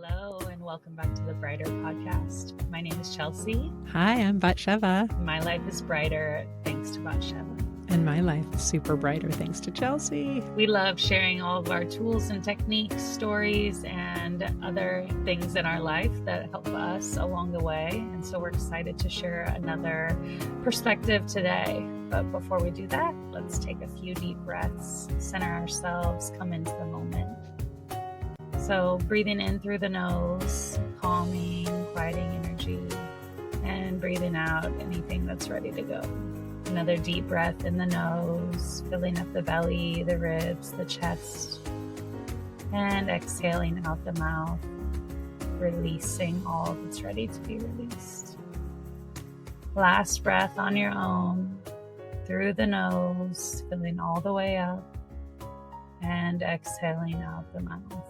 Hello, and welcome back to the Brighter podcast. My name is Chelsea. Hi, I'm BatSheva. My life is brighter thanks to BatSheva. And my life is super brighter thanks to Chelsea. We love sharing all of our tools and techniques, stories, and other things in our life that help us along the way. And so we're excited to share another perspective today. But before we do that, let's take a few deep breaths, center ourselves, come into the moment. So breathing in through the nose, calming, quieting energy, and breathing out anything that's ready to go. Another deep breath in the nose, filling up the belly, the ribs, the chest, and exhaling out the mouth, releasing all that's ready to be released. Last breath on your own, through the nose, filling all the way up, and exhaling out the mouth.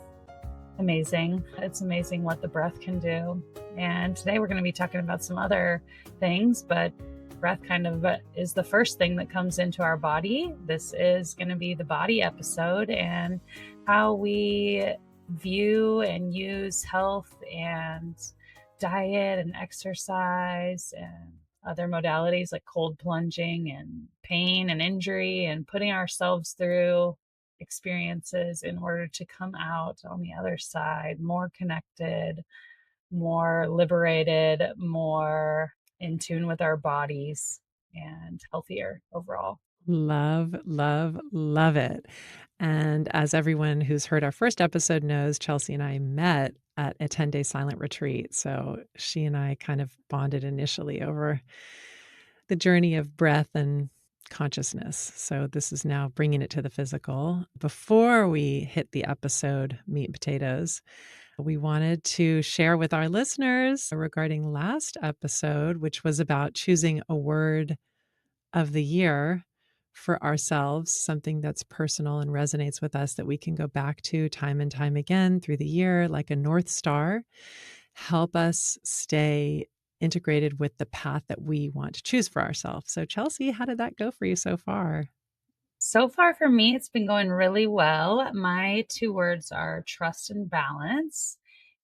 Amazing. It's amazing what the breath can do. And today we're going to be talking about some other things, but breath kind of is the first thing that comes into our body. This is going to be the body episode and how we view and use health and diet and exercise and other modalities like cold plunging and pain and injury and putting ourselves through experiences in order to come out on the other side more connected, more liberated, more in tune with our bodies, and healthier overall. Love, love, love it. And as everyone who's heard our first episode knows, Chelsea and I met at a 10-day silent retreat. So she and I kind of bonded initially over the journey of breath and consciousness. So this is now bringing it to the physical. Before we hit the episode meat and potatoes, we wanted to share with our listeners regarding last episode, which was about choosing a word of the year for ourselves, something that's personal and resonates with us that we can go back to time and time again through the year, like a North Star, help us stay integrated with the path that we want to choose for ourselves. So Chelsea, how did that go for you so far? So far for me, it's been going really well. My two words are trust and balance.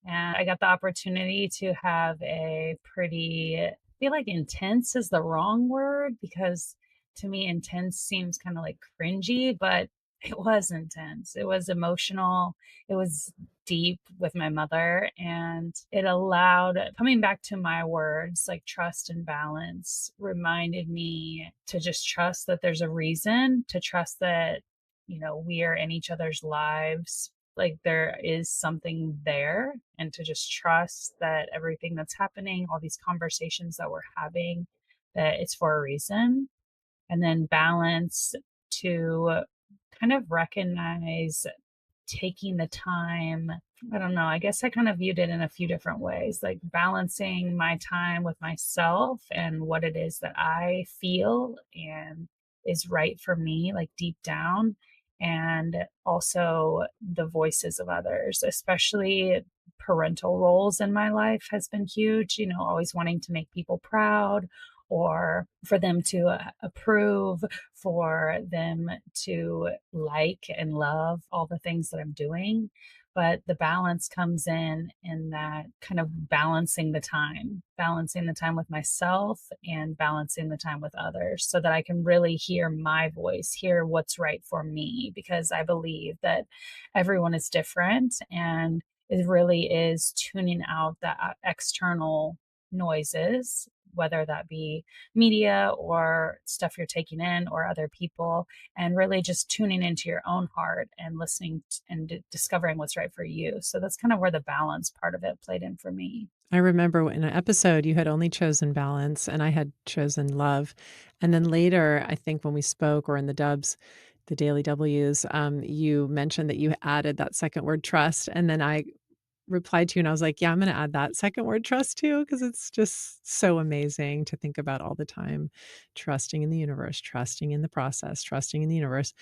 And I got the opportunity to have a pretty, I feel like intense is the wrong word because to me, intense seems kind of like cringy, but it was intense. It was emotional. It was deep with my mother, and it allowed, coming back to my words like trust and balance, reminded me to just trust that there's a reason, to trust that, we are in each other's lives, like there is something there, and to just trust that everything that's happening, all these conversations that we're having, that it's for a reason. And then balance, to kind of recognize taking the time. I don't know, I guess I kind of viewed it in a few different ways, like balancing my time with myself and what it is that I feel and is right for me, like deep down, and also the voices of others, especially parental roles in my life has been huge, always wanting to make people proud or for them to approve, for them to like and love all the things that I'm doing. But the balance comes in that kind of balancing the time with myself and balancing the time with others so that I can really hear my voice, hear what's right for me, because I believe that everyone is different, and it really is tuning out the external noises, whether that be media or stuff you're taking in or other people, and really just tuning into your own heart and listening and discovering what's right for you. So that's kind of where the balance part of it played in for me. I remember in an episode you had only chosen balance and I had chosen love. And then later, I think when we spoke or in the dubs, the daily W's, you mentioned that you added that second word trust. And then I replied to you and I was like, yeah, I'm going to add that second word trust too, because it's just so amazing to think about all the time, trusting in the universe, trusting in the process, trusting in the universe.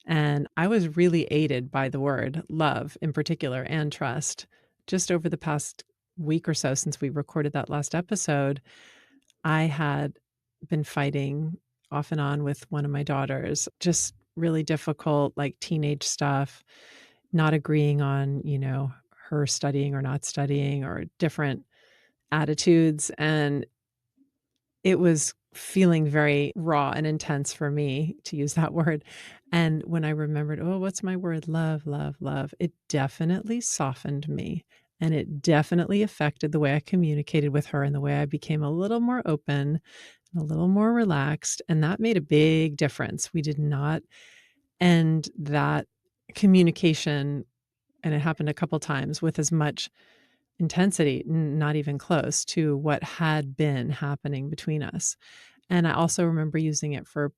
And I was really aided by the word love in particular and trust just over the past week or so since we recorded that last episode. I had been fighting off and on with one of my daughters, just really difficult, like teenage stuff, not agreeing on, her studying or not studying or different attitudes. And it was feeling very raw and intense for me, to use that word. And when I remembered, oh, what's my word? Love, love, love. It definitely softened me. And it definitely affected the way I communicated with her and the way I became a little more open and a little more relaxed. And that made a big difference. We did not end that communication, and it happened a couple times, with as much intensity, not even close to what had been happening between us. And I also remember using it for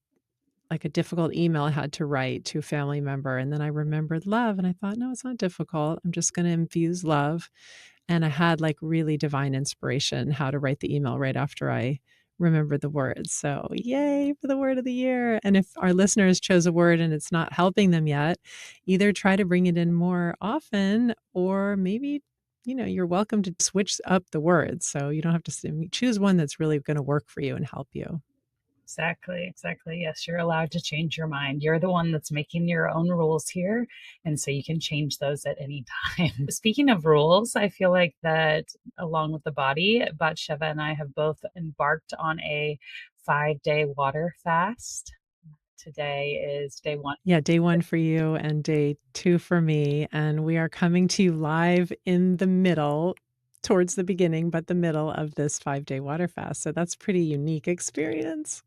like a difficult email I had to write to a family member. And then I remembered love and I thought, no, it's not difficult. I'm just going to infuse love. And I had like really divine inspiration how to write the email right after I remembered the words. So, yay for the word of the year. And if our listeners chose a word and it's not helping them yet, either try to bring it in more often, or maybe, you're welcome to switch up the words. So you don't have to choose one that's really going to work for you and help you. Exactly, exactly. Yes, you're allowed to change your mind. You're the one that's making your own rules here. And so you can change those at any time. Speaking of rules, I feel like that along with the body, BatSheva and I have both embarked on a 5-day water fast. Today is day one. Yeah, day 1 for you and day 2 for me, and we are coming to you live in the middle, towards the beginning, but the middle of this 5-day water fast, so that's pretty unique experience.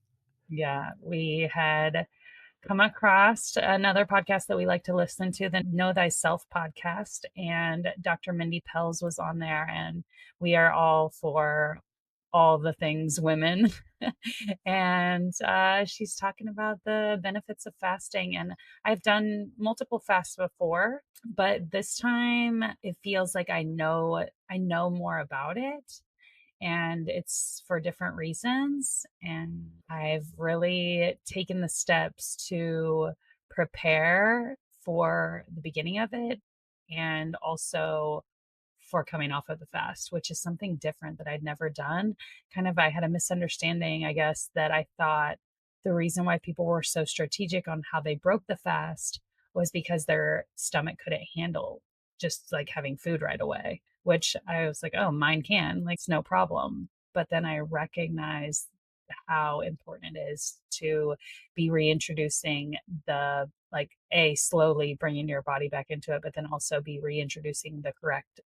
Yeah, we had come across another podcast that we like to listen to, the Know Thyself podcast, and Dr. Mindy Pels was on there, and we are all for all the things women. And she's talking about the benefits of fasting. And I've done multiple fasts before, but this time it feels like I know more about it, and it's for different reasons. And I've really taken the steps to prepare for the beginning of it and also for coming off of the fast, which is something different that I'd never done. Kind of, I had a misunderstanding, I guess, that I thought the reason why people were so strategic on how they broke the fast was because their stomach couldn't handle just like having food right away, which I was like, oh, mine can, like, it's no problem. But then I recognized how important it is to be reintroducing the, like, a slowly bringing your body back into it, but then also be reintroducing the correct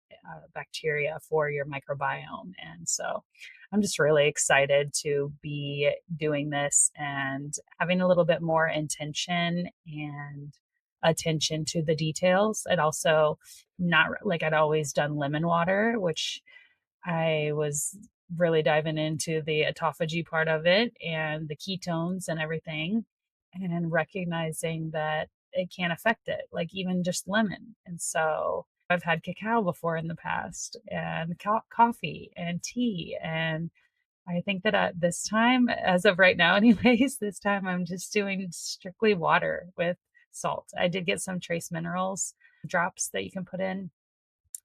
bacteria for your microbiome. And so I'm just really excited to be doing this and having a little bit more intention and attention to the details. It also, not like I'd always done lemon water, which I was really diving into the autophagy part of it and the ketones and everything, and recognizing that it can affect it, like even just lemon. And so I've had cacao before in the past, and coffee and tea. And I think that at this time, as of right now, anyways, this time I'm just doing strictly water with salt. I did get some trace minerals drops that you can put in,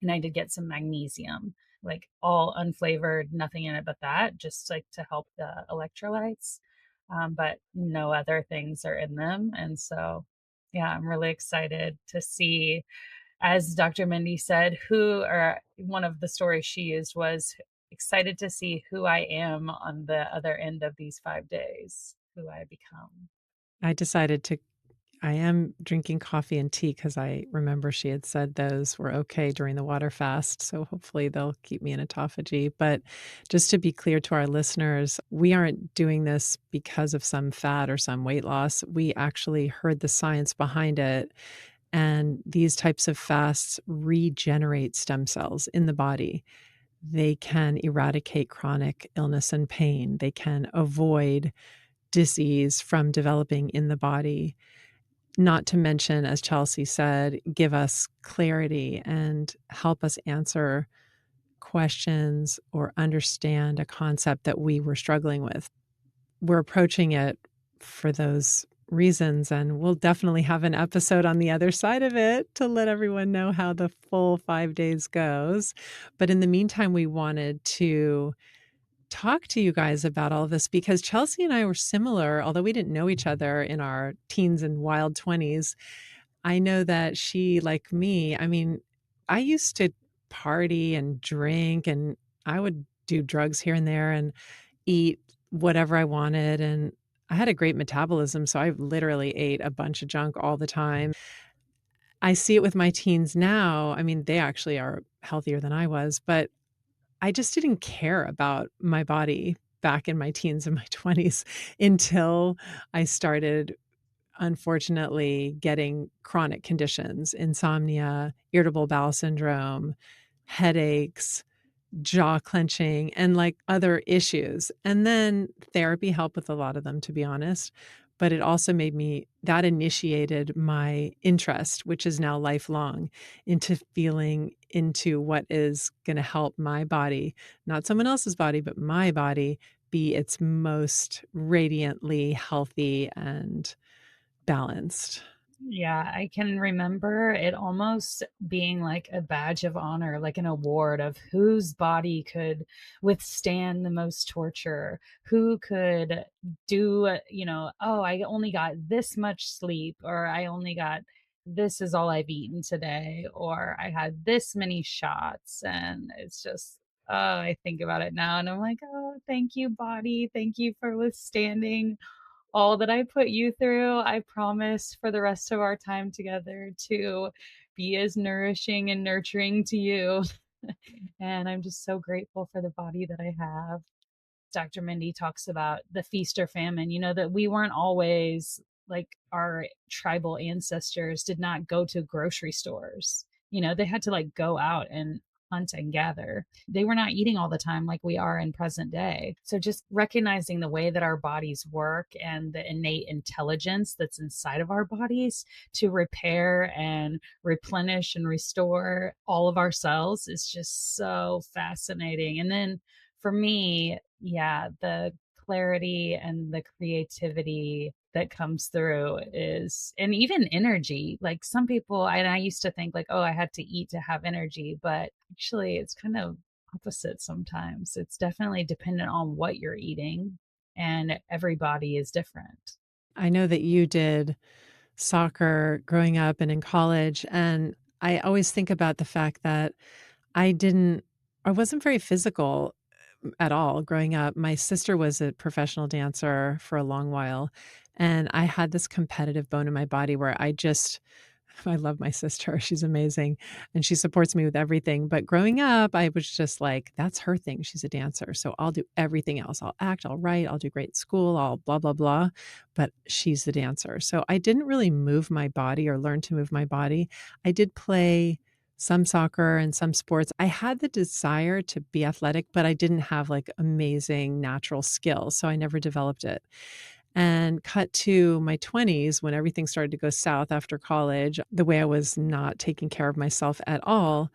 and I did get some magnesium, like all unflavored, nothing in it but that, just like to help the electrolytes. But no other things are in them. And so, yeah, I'm really excited to see, as Dr. Mindy said, who, or one of the stories she used was excited to see who I am on the other end of these 5 days, who I become. I am drinking coffee and tea because I remember she had said those were okay during the water fast, so hopefully they'll keep me in autophagy. But just to be clear to our listeners, we aren't doing this because of some fad or some weight loss. We actually heard the science behind it, and these types of fasts regenerate stem cells in the body. They can eradicate chronic illness and pain. They can avoid disease from developing in the body. Not to mention, as Chelsea said, give us clarity and help us answer questions or understand a concept that we were struggling with. We're approaching it for those reasons, and we'll definitely have an episode on the other side of it to let everyone know how the full 5 days goes. But in the meantime, we wanted to talk to you guys about all of this because Chelsea and I were similar, although we didn't know each other in our teens and wild 20s. I know that she, like me, I mean, I used to party and drink, and I would do drugs here and there and eat whatever I wanted, and I had a great metabolism, so I literally ate a bunch of junk all the time. I see it with my teens now. I mean, they actually are healthier than I was, but I just didn't care about my body back in my teens and my 20s until I started, unfortunately, getting chronic conditions, insomnia, irritable bowel syndrome, headaches, jaw clenching, and, like, other issues. And then therapy helped with a lot of them, to be honest, but it also made me that initiated my interest, which is now lifelong, into feeling into what is gonna help my body, not someone else's body, but my body, be its most radiantly healthy and balanced. Yeah, I can remember it almost being like a badge of honor, like an award of whose body could withstand the most torture, who could do, oh, I only got this much sleep, or I only got this is all I've eaten today, or I had this many shots. And it's just, oh, I think about it now and I'm like, oh, thank you, body. Thank you for withstanding all that I put you through. I promise for the rest of our time together to be as nourishing and nurturing to you. And I'm just so grateful for the body that I have. Dr. Mindy talks about the feast or famine, that we weren't always like our tribal ancestors did not go to grocery stores. They had to like go out and hunt and gather. They were not eating all the time like we are in present day. So just recognizing the way that our bodies work and the innate intelligence that's inside of our bodies to repair and replenish and restore all of our cells is just so fascinating. And then for me, yeah, the clarity and the creativity that comes through is, and even energy. Like some people, and I used to think like, oh, I had to eat to have energy, but actually it's kind of opposite sometimes. It's definitely dependent on what you're eating, and everybody is different. I know that you did soccer growing up and in college, and I always think about the fact that I didn't I wasn't very physical at all growing up. My sister was a professional dancer for a long while, and I had this competitive bone in my body where I love my sister, she's amazing, and she supports me with everything, but growing up, I was just like, "That's her thing, she's a dancer, so I'll do everything else. I'll act, I'll write, I'll do great at school, I'll blah, blah, blah, but she's the dancer." So I didn't really move my body or learn to move my body. I did play some soccer and some sports. I had the desire to be athletic, but I didn't have, like, amazing natural skills, so I never developed it. And cut to my 20s when everything started to go south after college, the way I was not taking care of myself at all.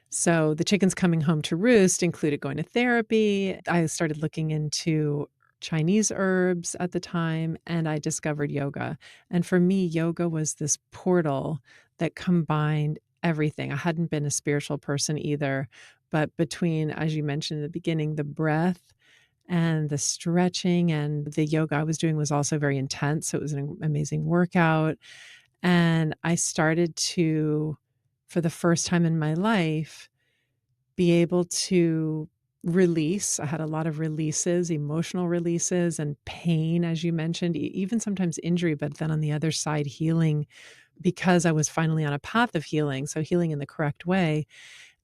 So the chickens coming home to roost included going to therapy. I started looking into Chinese herbs at the time, and I discovered yoga. And for me, yoga was this portal that combined everything. I hadn't been a spiritual person either, but between, as you mentioned in the beginning, the breath and the stretching and the yoga I was doing was also very intense, so it was an amazing workout, and I started to, for the first time in my life, be able to release. I had a lot of releases, emotional releases and pain, as you mentioned, even sometimes injury, but then on the other side, healing because I was finally on a path of healing, so healing in the correct way.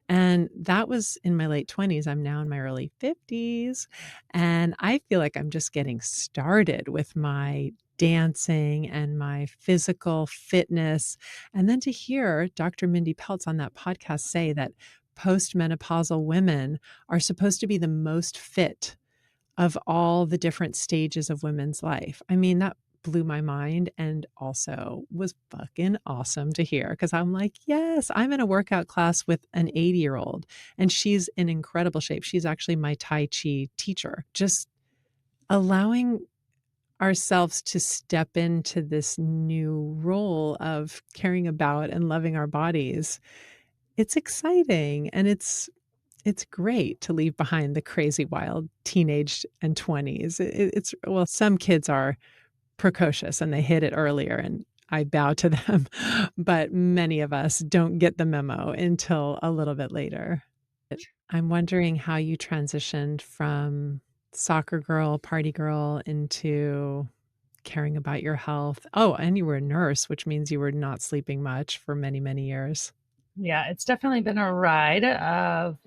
And that was in my late 20s. I'm now in my early 50s, and I feel like I'm just getting started with my dancing and my physical fitness. And then to hear Dr. Mindy Peltz on that podcast say that postmenopausal women are supposed to be the most fit of all the different stages of women's life. I mean, that blew my mind and also was fucking awesome to hear because I'm like, yes, I'm in a workout class with an 80-year-old and she's in incredible shape. She's actually my Tai Chi teacher. Just allowing ourselves to step into this new role of caring about and loving our bodies. It's exciting and it's great to leave behind the crazy wild teenage and 20s. It's well, some kids are precocious and they hit it earlier, and I bow to them, but many of us don't get the memo until a little bit later. I'm wondering how you transitioned from soccer girl, party girl into caring about your health. Oh, and you were a nurse, which means you were not sleeping much for many, many years. Yeah, it's definitely been a ride of,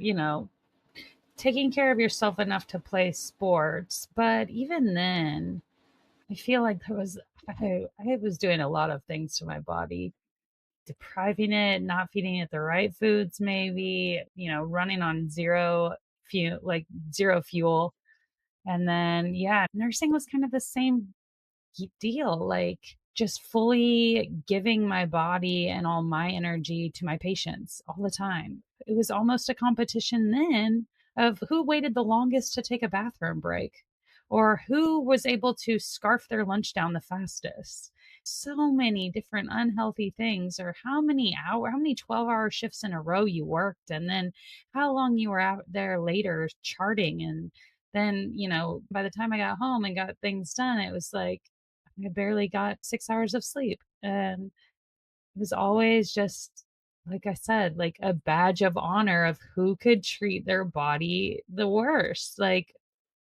taking care of yourself enough to play sports. But even then, I feel like I was doing a lot of things to my body, depriving it, not feeding it the right foods, maybe, running on zero fuel. And then, yeah, nursing was kind of the same deal, like just fully giving my body and all my energy to my patients all the time. It was almost a competition then of who waited the longest to take a bathroom break or who was able to scarf their lunch down the fastest. So many different unhealthy things, or how many 12-hour shifts in a row you worked, and then how long you were out there later charting. And then, by the time I got home and got things done, it was like I barely got 6 hours of sleep, and it was always just, like I said, like a badge of honor of who could treat their body the worst, like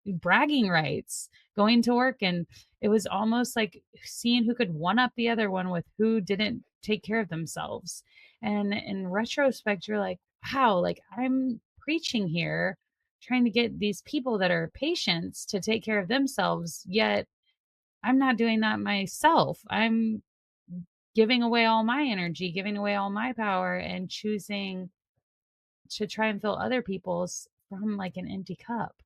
bragging rights, going to work, and it was almost like seeing who could one up the other one with who didn't take care of themselves. And in retrospect, you're like, wow, like I'm preaching here, trying to get these people that are patients to take care of themselves, yet I'm not doing that myself. I'm giving away all my energy, giving away all my power, and choosing to try and fill other people's from like an empty cup.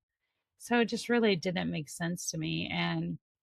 So it just really didn't make sense to me.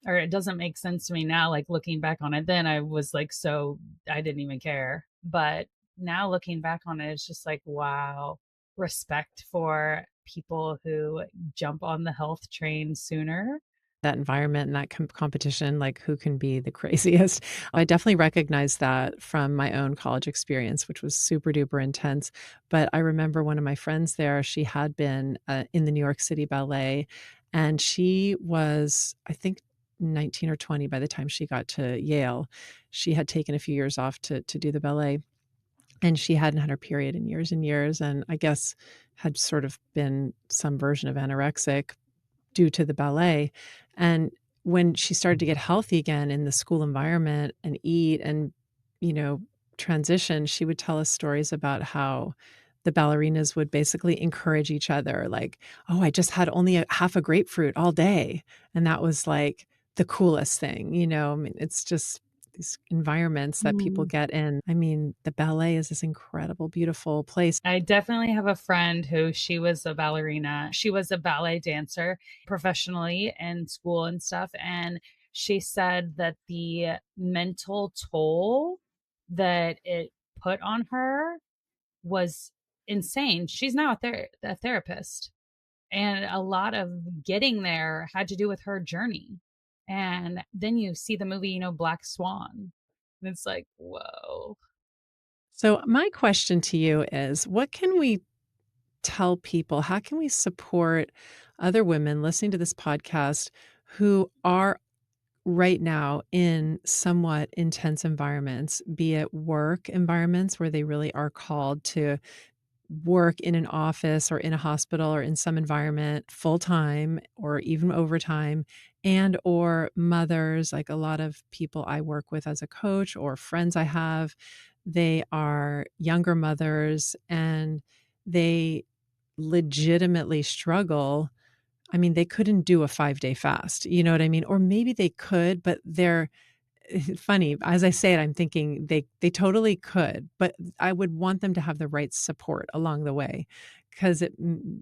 Or it doesn't make sense to me now, like looking back on it. Then I was like, so I didn't even care. But now looking back on it, it's just like, wow, respect for people who jump on the health train sooner. That environment and that competition, like who can be the craziest. I definitely recognize that from my own college experience, which was super duper intense. But I remember one of my friends there, she had been in the New York City Ballet, and she was, I think, 19 or 20 by the time she got to Yale. She had taken a few years off to do the ballet, and she hadn't had her period in years and years, and I guess had sort of been some version of anorexic due to the ballet. And when she started to get healthy again in the school environment and eat and, you know, transition, she would tell us stories about how the ballerinas would basically encourage each other, like, "Oh, I just had only a half a grapefruit all day." And that was like the coolest thing, you know? I mean, it's just these environments that people get in. I mean, the ballet is this incredible, beautiful place. I definitely have a friend who she was a ballerina. She was a ballet dancer professionally in school and stuff. And she said that the mental toll that it put on her was insane. She's now a therapist. And a lot of getting there had to do with her journey. And then you see the movie, Black Swan. And it's like, whoa. So my question to you is, what can we tell people? How can we support other women listening to this podcast who are right now in somewhat intense environments, be it work environments where they really are called to work in an office or in a hospital or in some environment full time or even overtime, and or mothers, like a lot of people I work with as a coach or friends I have, they are younger mothers and they legitimately struggle. I mean, they couldn't do a 5-day fast, you know what I mean? Or maybe they could, but they're funny. As I say it, I'm thinking they totally could, but I would want them to have the right support along the way because it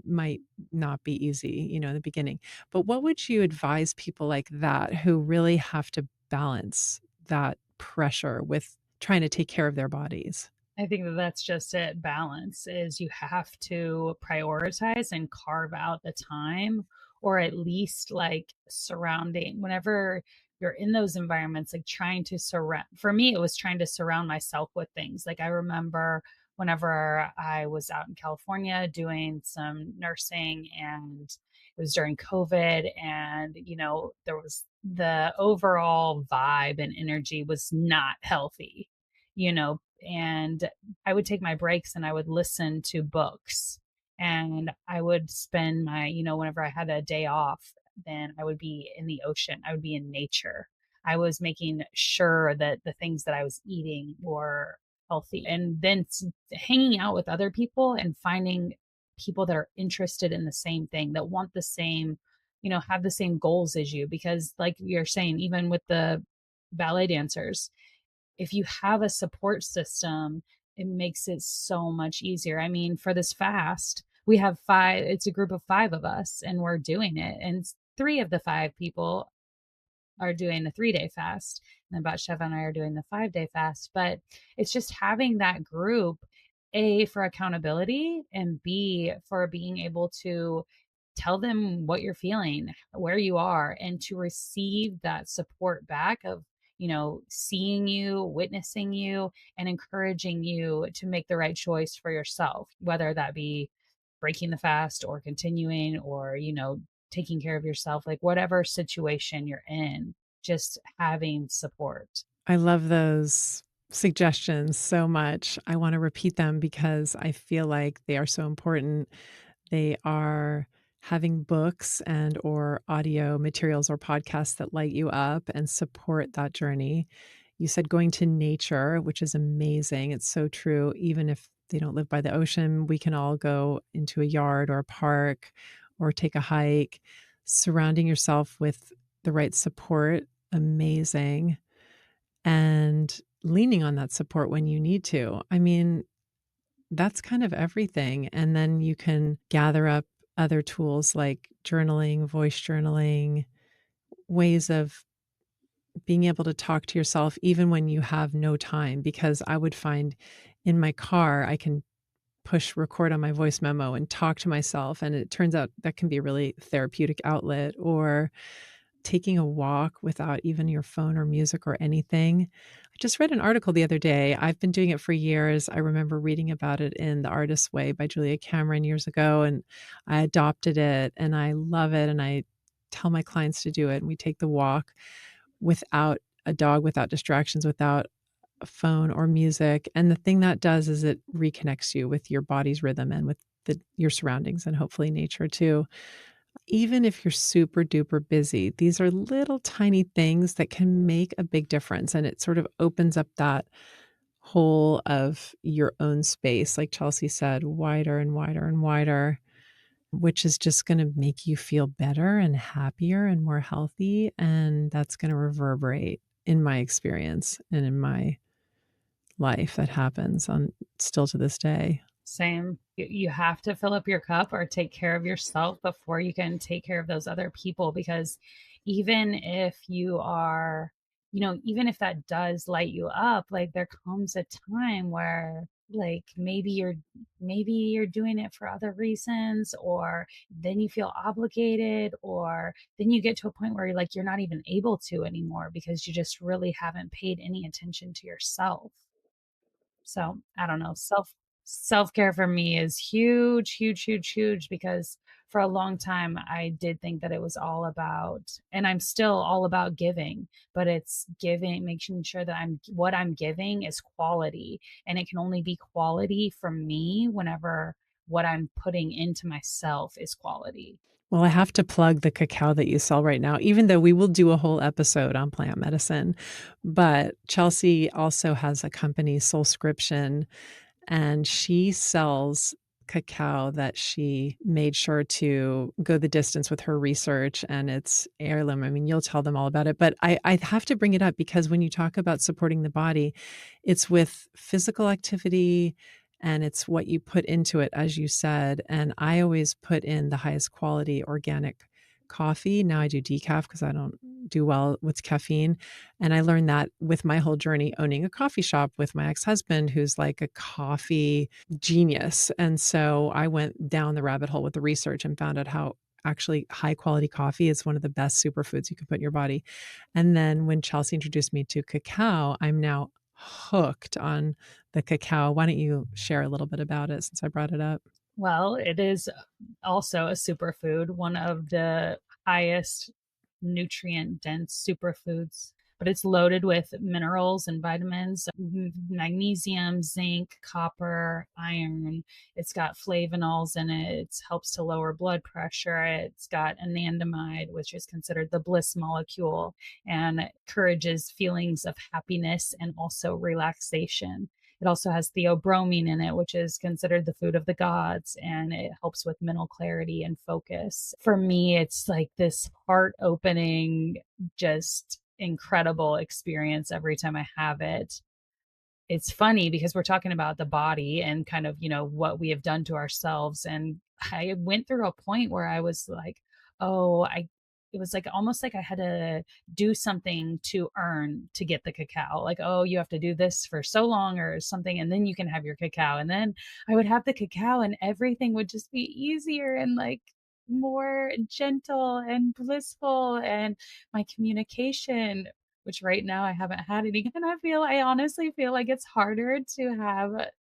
might not be easy, you know, in the beginning. But what would you advise people like that who really have to balance that pressure with trying to take care of their bodies? I think that that's just it. Balance is you have to prioritize and carve out the time, or at least like surrounding whenever you're in those environments, like trying to surround. For me, it was trying to surround myself with things. Like I remember whenever I was out in California doing some nursing, and it was during COVID, and there was the overall vibe and energy was not healthy, and I would take my breaks and I would listen to books, and I would spend whenever I had a day off, then I would be in the ocean, I would be in nature. I was making sure that the things that I was eating were healthy, and then hanging out with other people and finding people that are interested in the same thing, that want the same, have the same goals as you. Because, like you're saying, even with the ballet dancers, if you have a support system, it makes it so much easier. I mean, for this fast, we have five, it's a group of five of us, and we're doing it. And three of the five people are doing a 3-day fast, and then BatSheva and I are doing the 5-day fast. But it's just having that group, A, for accountability, and B, for being able to tell them what you're feeling, where you are, and to receive that support back of, seeing you, witnessing you, and encouraging you to make the right choice for yourself, whether that be breaking the fast or continuing, or, taking care of yourself, like whatever situation you're in, just having support. I love those suggestions so much. I want to repeat them because I feel like they are so important. They are having books and or audio materials or podcasts that light you up and support that journey. You said going to nature, which is amazing. It's so true. Even if they don't live by the ocean, we can all go into a yard or a park or take a hike. Surrounding yourself with the right support, amazing, and leaning on that support when you need to. I mean, that's kind of everything. And then you can gather up other tools like journaling, voice journaling, ways of being able to talk to yourself even when you have no time. Because I would find in my car, I can push record on my voice memo and talk to myself. And it turns out that can be a really therapeutic outlet. Or taking a walk without even your phone or music or anything. I just read an article the other day. I've been doing it for years. I remember reading about it in The Artist's Way by Julia Cameron years ago, and I adopted it and I love it. And I tell my clients to do it. And we take the walk without a dog, without distractions, without a phone or music. And the thing that does is it reconnects you with your body's rhythm and with your surroundings and hopefully nature too. Even if you're super duper busy, these are little tiny things that can make a big difference. And it sort of opens up that whole of your own space, like Chelsea said, wider and wider and wider, which is just going to make you feel better and happier and more healthy. And that's going to reverberate in my experience and in my life. That happens on still to this day. Same. You have to fill up your cup or take care of yourself before you can take care of those other people. Because even if you are, even if that does light you up, like there comes a time where, like, maybe you're doing it for other reasons, or then you feel obligated, or then you get to a point where you're not even able to anymore because you just really haven't paid any attention to yourself. So, I don't know, self-care for me is huge, huge, huge, huge, because for a long time I did think that it was all about, and I'm still all about giving, but it's giving, making sure that what I'm giving is quality, and it can only be quality from me whenever what I'm putting into myself is quality. Well, I have to plug the cacao that you sell right now, even though we will do a whole episode on plant medicine. But Chelsea also has a company, SoulScription, and she sells cacao that she made sure to go the distance with her research, and it's heirloom. I mean, you'll tell them all about it, but I have to bring it up because when you talk about supporting the body, it's with physical activity and it's what you put into it, as you said. And I always put in the highest quality organic coffee. Now I do decaf because I don't do well with caffeine. And I learned that with my whole journey owning a coffee shop with my ex-husband, who's like a coffee genius. And so I went down the rabbit hole with the research and found out how actually high quality coffee is one of the best superfoods you can put in your body. And then when Chelsea introduced me to cacao, I'm now hooked on the cacao. Why don't you share a little bit about it since I brought it up? Well, it is. also a superfood, one of the highest nutrient dense superfoods. But it's loaded with minerals and vitamins, magnesium, zinc, copper, iron. It's got flavonols in it. It helps to lower blood pressure. It's got anandamide, which is considered the bliss molecule, and encourages feelings of happiness and also relaxation. It also has theobromine in it, which is considered the food of the gods, and it helps with mental clarity and focus. For me, it's like this heart opening, just incredible experience every time I have it. It's funny because we're talking about the body and kind of, what we have done to ourselves. And I went through a point where I was like, oh, it was like almost like I had to do something to earn to get the cacao. Like, oh, you have to do this for so long or something, and then you can have your cacao. And then I would have the cacao, and everything would just be easier and like more gentle and blissful. And my communication, which right now I haven't had any, and I honestly feel like it's harder to have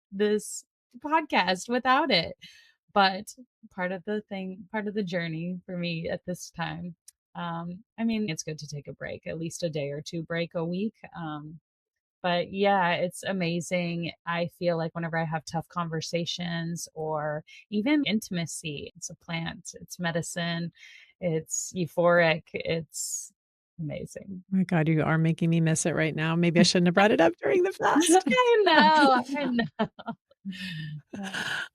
this podcast without it. But part of the journey for me at this time. I mean, it's good to take a break, at least a day or two break a week. But yeah, it's amazing. I feel like whenever I have tough conversations or even intimacy, it's a plant, it's medicine, it's euphoric, it's amazing. My God, you are making me miss it right now. Maybe I shouldn't have brought it up during the fast. I know, I know.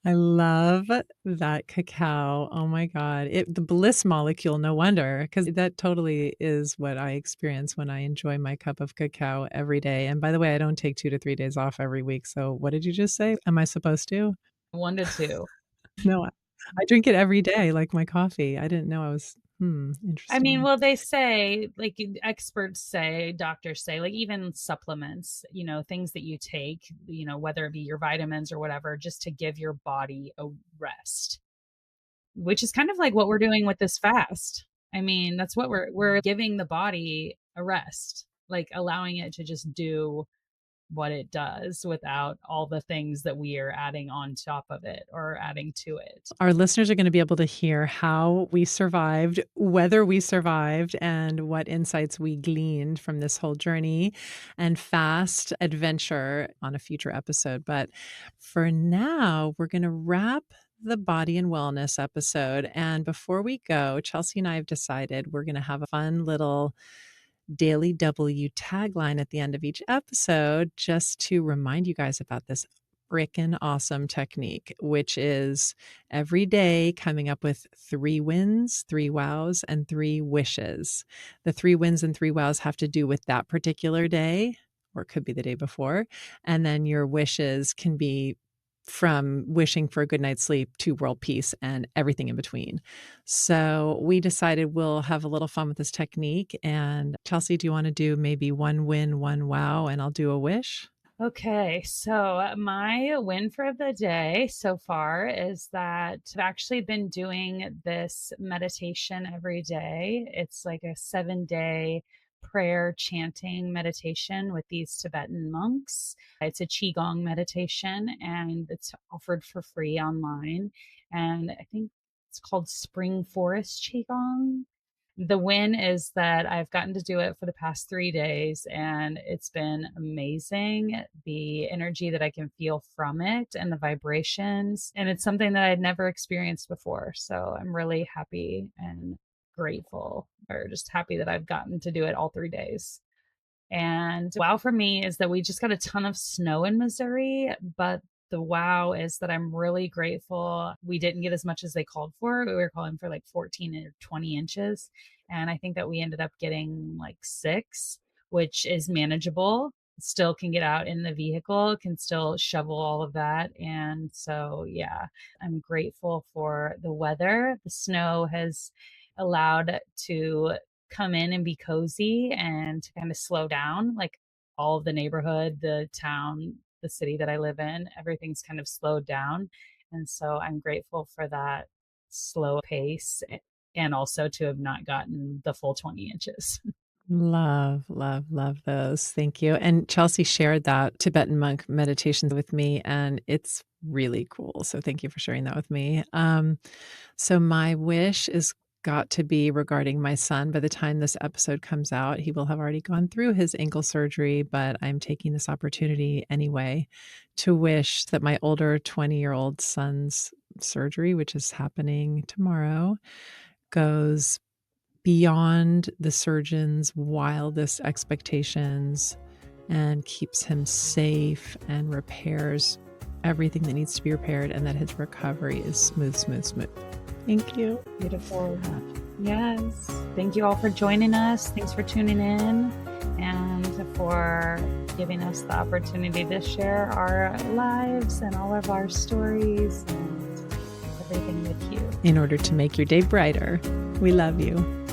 I love that cacao. Oh my God. The bliss molecule, no wonder, because that totally is what I experience when I enjoy my cup of cacao every day. And by the way, I don't take 2 to 3 days off every week. So what did you just say? Am I supposed to? 1 to 2. No, I drink it every day like my coffee. I didn't know I was I mean, interesting. well, they say, like, experts say, doctors say, like, even supplements, things that you take, whether it be your vitamins or whatever, just to give your body a rest, which is kind of like what we're doing with this fast. I mean, that's what we're giving the body a rest, like allowing it to just do what it does without all the things that we are adding on top of it or adding to it. Our listeners are going to be able to hear how we survived, whether we survived, and what insights we gleaned from this whole journey and fast adventure on a future episode. But for now, we're going to wrap the body and wellness episode. And before we go, Chelsea and I have decided we're going to have a fun little Daily W tagline at the end of each episode just to remind you guys about this freaking awesome technique, which is every day coming up with 3 wins, 3 wows, and 3 wishes. The 3 wins and 3 wows have to do with that particular day, or it could be the day before. And then your wishes can be from wishing for a good night's sleep to world peace and everything in between. So we decided we'll have a little fun with this technique. And Chelsea, do you want to do maybe 1 win, 1 wow, and I'll do a wish? Okay, so my win for the day so far is that I've actually been doing this meditation every day. It's like a 7-day prayer chanting meditation with these Tibetan monks. It's a Qigong meditation and it's offered for free online. And I think it's called Spring Forest Qigong. The win is that I've gotten to do it for the past 3 days, and it's been amazing, the energy that I can feel from it and the vibrations, and it's something that I'd never experienced before, so I'm really happy and grateful, or just happy that I've gotten to do it all 3 days. And wow for me is that we just got a ton of snow in Missouri, but the wow is that I'm really grateful. We didn't get as much as they called for. We were calling for like 14 or 20 inches. And I think that we ended up getting like 6, which is manageable. Still can get out in the vehicle, can still shovel all of that. And so, yeah, I'm grateful for the weather. The snow has allowed to come in and be cozy and to kind of slow down, like all of the neighborhood, the town, the city that I live in, everything's kind of slowed down. And so I'm grateful for that slow pace and also to have not gotten the full 20 inches. Love, love, love those. Thank you. And Chelsea shared that Tibetan monk meditation with me, and it's really cool. So thank you for sharing that with me. So my wish is got to be regarding my son. By the time this episode comes out, he will have already gone through his ankle surgery, but I'm taking this opportunity anyway to wish that my older 20-year-old son's surgery, which is happening tomorrow, goes beyond the surgeon's wildest expectations and keeps him safe and repairs everything that needs to be repaired, and that his recovery is smooth, smooth, smooth. Thank you. Beautiful. Yes. Thank you all for joining us. Thanks for tuning in and for giving us the opportunity to share our lives and all of our stories and everything with you. In order to make your day brighter, we love you.